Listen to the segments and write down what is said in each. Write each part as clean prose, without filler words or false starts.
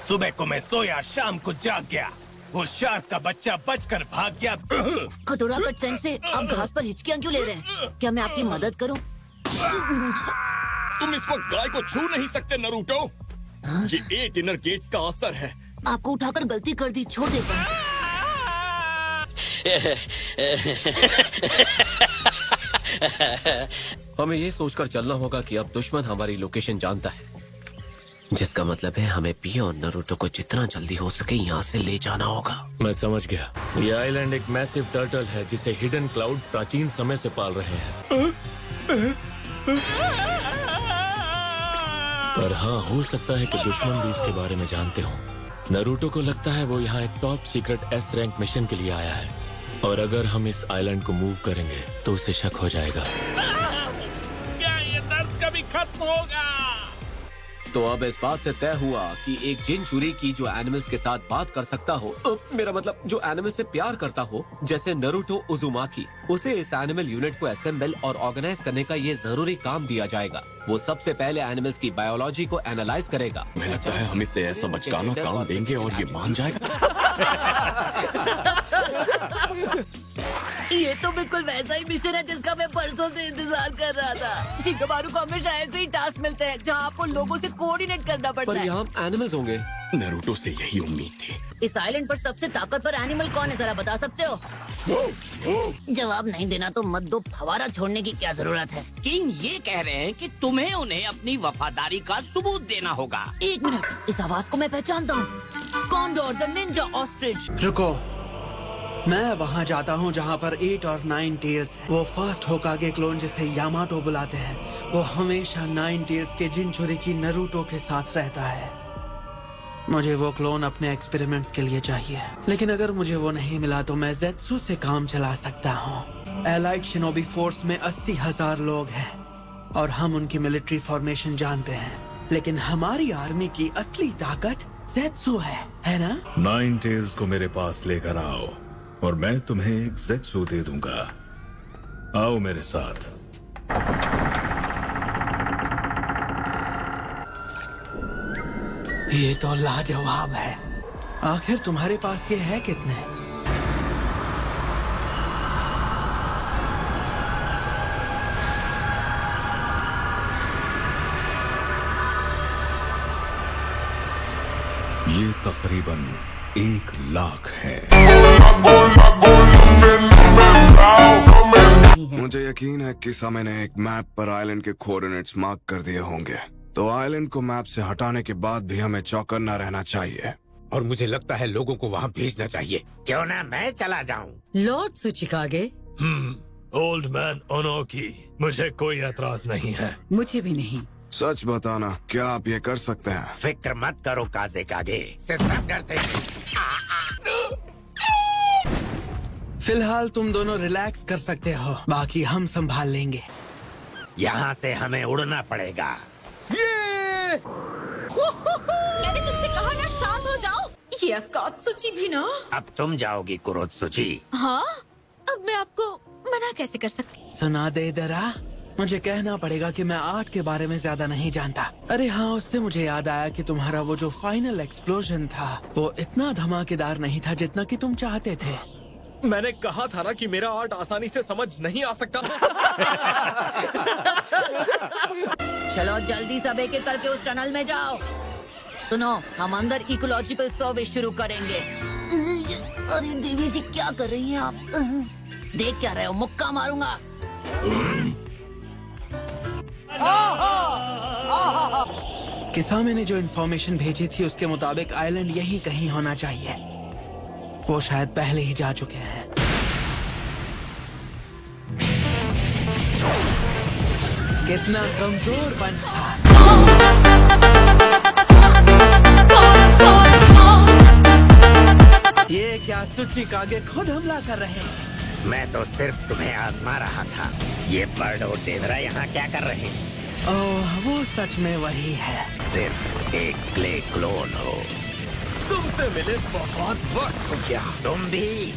सुबह को मैं सोया, शाम को जाग गया, वो शार्क का बच्चा बचकर भाग गया। कटोरा कट सेंसे, आप घास पर हिचकियाँ क्यों ले रहे हैं? क्या मैं आपकी मदद करूं? तुम इस वक्त गाय को छू नहीं सकते नरूटो। ये 8 इनर गेट्स का असर है। आपको उठाकर गलती कर दी, छोड़ देता हूं। हमें ये सोचकर चलना होगा कि अब दुश्मन हमारी लोकेशन जानता है, जिसका मतलब है हमें पियो और नरूटो को जितना जल्दी हो सके यहाँ से ले जाना होगा। मैं समझ गया। ये आइलैंड एक मैसिव टर्टल है जिसे हिडन क्लाउड प्राचीन समय से पाल रहे हैं। पर हाँ, हो सकता है कि दुश्मन भी इसके बारे में जानते हो। नरूटो को लगता है वो यहाँ एक top secret S rank mission के लिए आया है, और अगर हम इस आइलैंड को मूव करेंगे तो उसे शक हो जाएगा। क्या ये दर्द कभी खत्म होगा? तो अब इस बात से तय हुआ कि एक जिनचुरी की जो एनिमल्स के साथ बात कर सकता हो, मेरा मतलब जो एनिमल से प्यार करता हो, जैसे नरूटो उजुमाकी, उसे इस एनिमल यूनिट को असेंबल और ऑर्गेनाइज करने का ये जरूरी काम दिया जाएगा। वो सबसे पहले एनिमल्स की बायोलॉजी को एनालाइज करेगा। मुझे लगता है हम इसे ऐसा बचकाना काम देंगे और ये मान जाएगा। ये तो बिल्कुल वैसा ही मिशन है जिसका मैं परसों से इंतजार कर रहा था। शिकामारू को हमेशा ऐसे ही टास्क मिलते हैं जहाँ आपको लोगों से कोऑर्डिनेट करना पड़ता पर है। यहाँ एनिमल्स होंगे। नरूटो से यही उम्मीद थी। इस आइलैंड पर सबसे ताकतवर एनिमल कौन है, जरा बता सकते हो? जवाब नहीं देना तो मत दो, फवारा छोड़ने की क्या जरूरत है? किंग ये कह रहे हैं कि तुम्हें उन्हें अपनी वफादारी का सबूत देना होगा। 1 मिनट, इस आवाज को मैं पहचानता हूँ। Condor the Ninja ostrich. रुको, मैं वहाँ जाता हूँ जहाँ पर 8 और 9 टेल्स है। वो फर्स्ट होकागे क्लोन जिसे यामाटो बुलाते हैं, वो हमेशा 9 टेल्स के जिनचुरी की नरूटो के साथ रहता है। मुझे वो क्लोन अपने एक्सपेरिमेंट्स के लिए चाहिए, लेकिन अगर मुझे वो नहीं मिला तो मैं ज़ेत्सु से काम चला सकता हूँ। एलाइड शिनोबी फोर्स में 80,000 लोग हैं और हम उनकी मिलिट्री फॉर्मेशन जानते हैं, लेकिन हमारी आर्मी की असली ताकत ज़ेत्सु है ना? 9 टेल्स को मेरे पास लेकर आओ और मैं तुम्हें एक ज़ेत्सु दे दूंगा। आओ मेरे साथ। ये तो लाजवाब है। आखिर तुम्हारे पास ये है कितने? ये तकरीबन 1 लाख है। मुझे यकीन है कि समय ने एक मैप पर आइलैंड के कोऑर्डिनेट्स मार्क कर दिए होंगे, तो आइलैंड को मैप से हटाने के बाद भी हमें चौकन्ना रहना चाहिए। और मुझे लगता है लोगों को वहाँ भेजना चाहिए। क्यों ना मैं चला जाऊँ? लॉर्ड सुचिकागे। ओल्ड मैन ओनोकी, मुझे कोई एतराज नहीं है। मुझे भी नहीं। सच बताना, क्या आप ये कर सकते हैं? फिक्र मत करो काज़ेकागे, सिस्टम करते हैं। फिलहाल तुम दोनों रिलैक्स कर सकते हो, बाकी हम संभाल लेंगे। यहाँ से हमें उड़ना पड़ेगा। मैंने तुमसे कहा ना शांत हो जाओ। ये अकात्सुची भी ना। अब तुम जाओगी कुरोत्सुची। हाँ, अब मैं आपको मना कैसे कर सकती? सुना दे दरा, मुझे कहना पड़ेगा कि मैं आर्ट के बारे में ज्यादा नहीं जानता। अरे हाँ, उससे मुझे याद आया कि तुम्हारा वो जो फाइनल एक्सप्लोजन था वो इतना धमाकेदार नहीं था जितना कि तुम चाहते थे। मैंने कहा था ना कि मेरा आर्ट आसानी से समझ नहीं आ सकता। चलो जल्दी सब एक एक करके उस टनल में जाओ। सुनो, हम अंदर इकोलॉजिकल सर्विस शुरू करेंगे। अरे देवी जी, क्या कर रही हैं आप? देख क्या रहे हो? मुक्का मारूंगा। किसामे ने जो इन्फॉर्मेशन भेजी थी उसके मुताबिक आइलैंड यहीं कहीं होना चाहिए। वो शायद पहले ही जा चुके हैं। कितना कमजोर बन था। ये क्या सुचिकागे खुद हमला कर रहे हैं? मैं तो सिर्फ तुम्हें आजमा रहा था। ये बर्ड और डेवरा यहाँ क्या कर रहे हैं? ओह, वो सच में वही है। सिर्फ एक क्ले क्लोन हो। तुमसे मिले बहुत वक्त हो गया। तुम भी।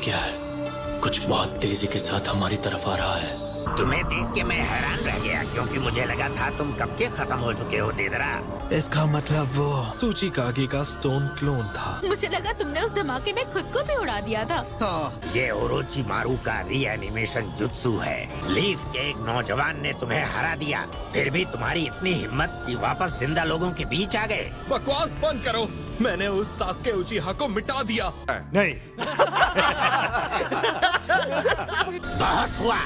क्या है? कुछ बहुत तेजी के साथ हमारी तरफ आ रहा है। तुम्हें देख के मैं हैरान रह गया क्योंकि मुझे लगा था तुम कब के खत्म हो चुके हो देदरा। इसका मतलब वो सूचिकागे का स्टोन क्लोन था। मुझे लगा तुमने उस धमाके में खुद को भी उड़ा दिया था। ये ओरोचिमारू का रीएनिमेशन जुत्सु है। लीफ के एक नौजवान ने तुम्हें हरा दिया, फिर भी तुम्हारी इतनी हिम्मत कि वापस जिंदा लोगों के बीच आ गए। बकवास बंद करो। मैंने उस सासुके उचिहा को मिटा दिया। नहीं। बहुत हुआ,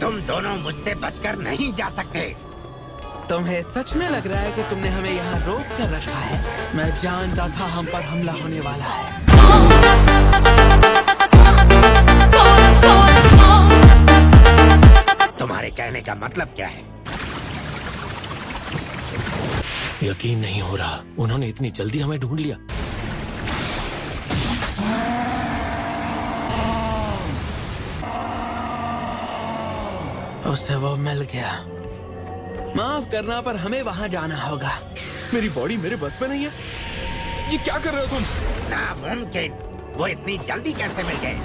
तुम दोनों मुझसे बचकर नहीं जा सकते। तुम्हें सच में लग रहा है कि तुमने हमें यहाँ रोक कर रखा है? मैं जानता था हम पर हमला होने वाला है। तुम्हारे कहने का मतलब क्या है? यकीन नहीं हो रहा, उन्होंने इतनी जल्दी हमें ढूंढ लिया। उससे वो मिल गया। माफ करना पर हमें वहाँ जाना होगा। मेरी बॉडी मेरे बस में नहीं है। ये क्या कर रहे हो तुम? नामुमकिन, वो इतनी जल्दी कैसे मिल गए?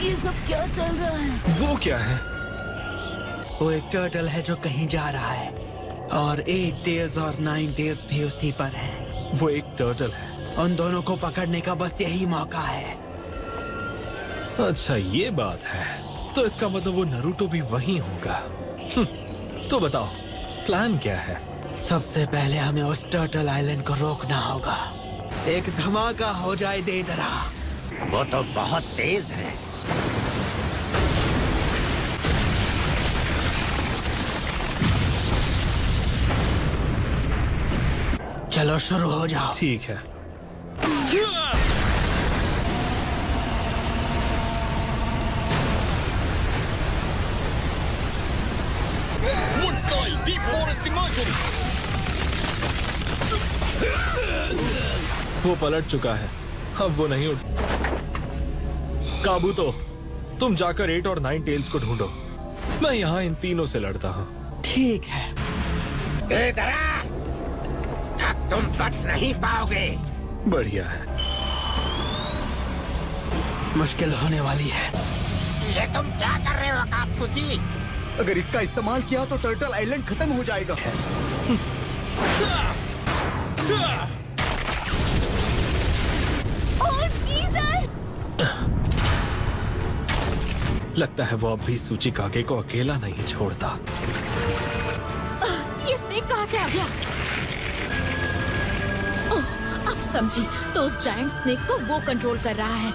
ये सब क्या चल रहा है? वो क्या है? वो एक टर्टल है जो कहीं जा रहा है और 8 टेल्स और 9 टेल्स भी उसी पर हैं। वो एक टर्टल है। उन दोनों को पकड़ने का बस यही मौका है। अच्छा ये बात है, तो इसका मतलब वो नरूटो भी वहीं होगा। तो बताओ प्लान क्या है? सबसे पहले हमें उस टर्टल आइलैंड को रोकना होगा। एक धमाका हो जाए देदरा। वो तो बहुत तेज है। चलो शुरू हो जाओ। ठीक है। वो पलट चुका है, अब वो नहीं उठ। काबूतो, तुम जाकर 8 और 9 टेल्स को ढूंढो। मैं यहाँ इन तीनों से लड़ता हूँ। ठीक है। अब तुम बच नहीं पाओगे। बढ़िया है। मुश्किल होने वाली है। ये तुम क्या कर रहे हो कात्सुची? अगर इसका इस्तेमाल किया तो टर्टल आइलैंड खत्म हो जाएगा। लगता है वो अब भी सूचिकागे को अकेला नहीं छोड़ता। ये स्नेक कहाँ से आ गया? ओह, अब समझी, तो उस जायंट स्नेक को वो कंट्रोल कर रहा है।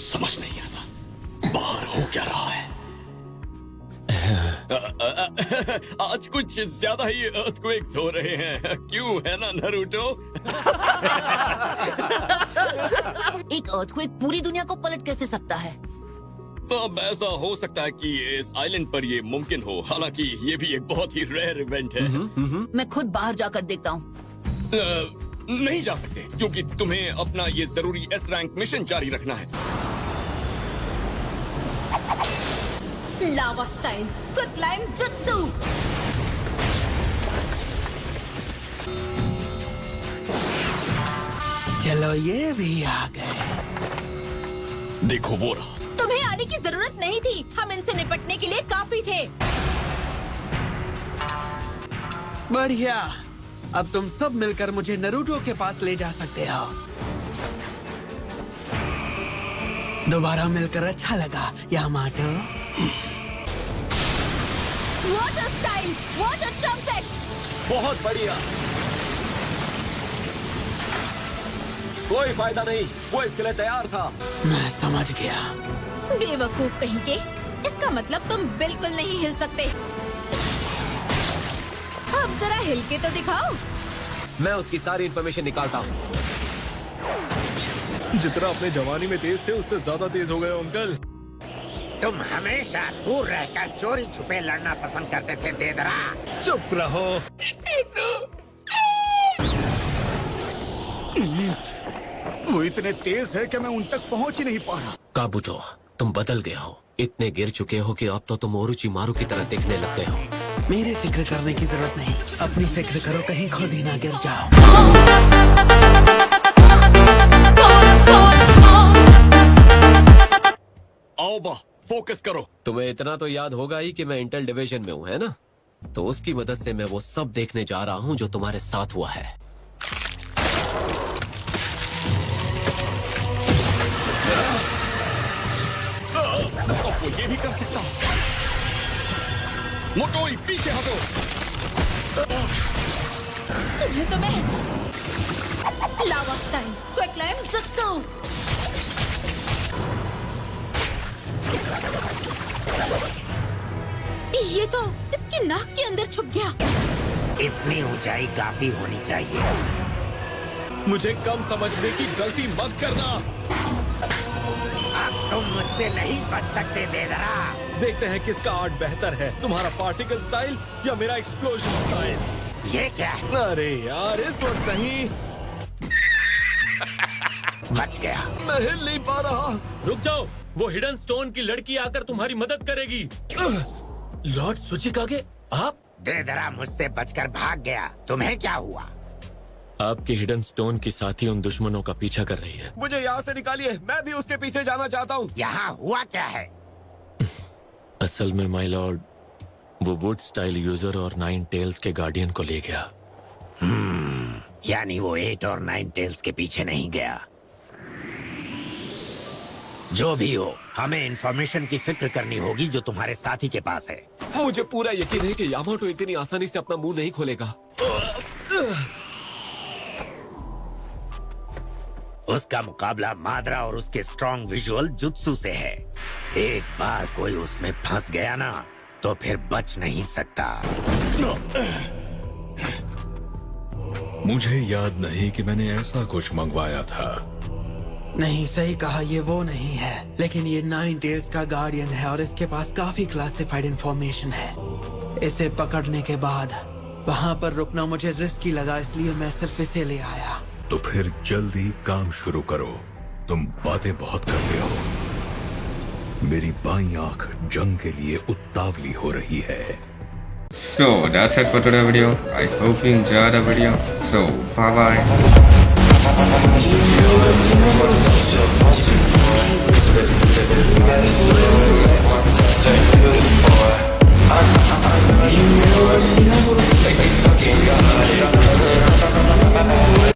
समझ नहीं आता बाहर हो क्या रहा है। आज कुछ ज्यादा ही अर्थक्वेक्स हो रहे हैं, क्यों है ना नरूटो? एक अर्थक्वेक पूरी दुनिया को पलट कैसे सकता है? अब ऐसा हो सकता है कि इस आइलैंड पर ये मुमकिन हो, हालांकि ये भी एक बहुत ही रेयर इवेंट है। मैं खुद बाहर जाकर देखता हूँ। नहीं जा सकते क्योंकि तुम्हें अपना ये जरूरी एस रैंक मिशन जारी रखना है। लावा स्टाइल क्विकलाइम जुत्सु। चलो ये भी आ गए। देखो वो रहा। तुम्हें आने की जरूरत नहीं थी, हम इनसे निपटने के लिए काफी थे। बढ़िया, अब तुम सब मिलकर मुझे नरूटो के पास ले जा सकते हो। दोबारा मिलकर अच्छा लगा Yamato. Water style water trumpet. बहुत बढ़िया। कोई फायदा नहीं, वो इसके लिए तैयार था। मैं समझ गया। बेवकूफ कहीं के, इसका मतलब तुम बिल्कुल नहीं हिल सकते। अब जरा हिल के तो दिखाओ। मैं उसकी सारी इन्फॉर्मेशन निकालता हूँ। जितना अपने जवानी में तेज थे उससे ज्यादा तेज हो गए अंकल। तुम हमेशा दूर रहकर चोरी छुपे लड़ना पसंद करते थे देदरा। चुप रहो। वो इतने तेज है कि मैं उन तक पहुंच ही नहीं पा रहा। काबूतो, तुम बदल गए हो, इतने गिर चुके हो कि अब तो तुम ओरोचिमारू की तरह दिखने लग गए हो। मेरे फिक्र करने की जरूरत नहीं, अपनी फिक्र करो, कहीं खुद ही ना गिर जाओ। आओ बा, फोकस करो। तुम्हें इतना तो याद होगा ही कि मैं इंटेल डिवीजन में हूँ, है ना? तो उसकी मदद से मैं वो सब देखने जा रहा हूँ जो तुम्हारे साथ हुआ है। अब वो ये भी कर सकता। मोटोई पीछे हटो। तुम्हें तो मैं लावा स्टाइल क्विकलाइम जुत्सु। ये तो इसकी नाक के अंदर छुप गया। इतनी ऊंचाई काफी होनी चाहिए। मुझे कम समझने की गलती मत करना। अब तुम मुझसे नहीं बच सकते बेदरा। देखते हैं किसका आर्ट बेहतर है, तुम्हारा पार्टिकल स्टाइल या मेरा एक्सप्लोजन स्टाइल। ये क्या है? अरे यार, इस वक्त नहीं। बच गया। मैं हिल नहीं पा रहा। रुक जाओ, वो हिडन स्टोन की लड़की आकर तुम्हारी मदद करेगी। लॉर्ड सुचिकागे, आप? बेदरा मुझसे बचकर भाग गया। तुम्हें क्या हुआ? आपके हिडन स्टोन की साथी उन दुश्मनों का पीछा कर रही है। मुझे यहाँ से निकालिए, मैं भी उसके पीछे जाना चाहता हूँ। यहाँ हुआ क्या है? असल में माय लॉर्ड, वो वुड स्टाइल यूजर और 9 टेल्स के गार्डियन को ले गया। यानी वो 8 और 9 टेल्स के पीछे नहीं गया। जो भी हो, हमें इंफॉर्मेशन की फिक्र करनी होगी जो तुम्हारे साथी के पास है। मुझे पूरा यकीन है कि यामाटो इतनी आसानी से अपना मुंह नहीं खोलेगा। उसका मुकाबला माद्रा और उसके स्ट्रॉन्ग विजुअल जुत्सु से है। एक बार कोई उसमें फंस गया ना, तो फिर बच नहीं सकता। मुझे याद नहीं कि मैंने ऐसा कुछ मंगवाया था। नहीं, सही कहा, ये वो नहीं है। लेकिन ये 9 टेल्स का गार्डियन है और इसके पास काफी क्लासिफाइड इंफॉर्मेशन है। इसे पकड़ने के बाद वहाँ पर रुकना मुझे रिस्की लगा, इसलिए मैं सिर्फ इसे ले आया। तो फिर जल्दी काम शुरू करो, तुम बातें बहुत करते हो। मेरी बाईं आंख जंग के लिए उतावली हो रही है। So that's it for today's video. I hope you enjoyed the video. So bye bye.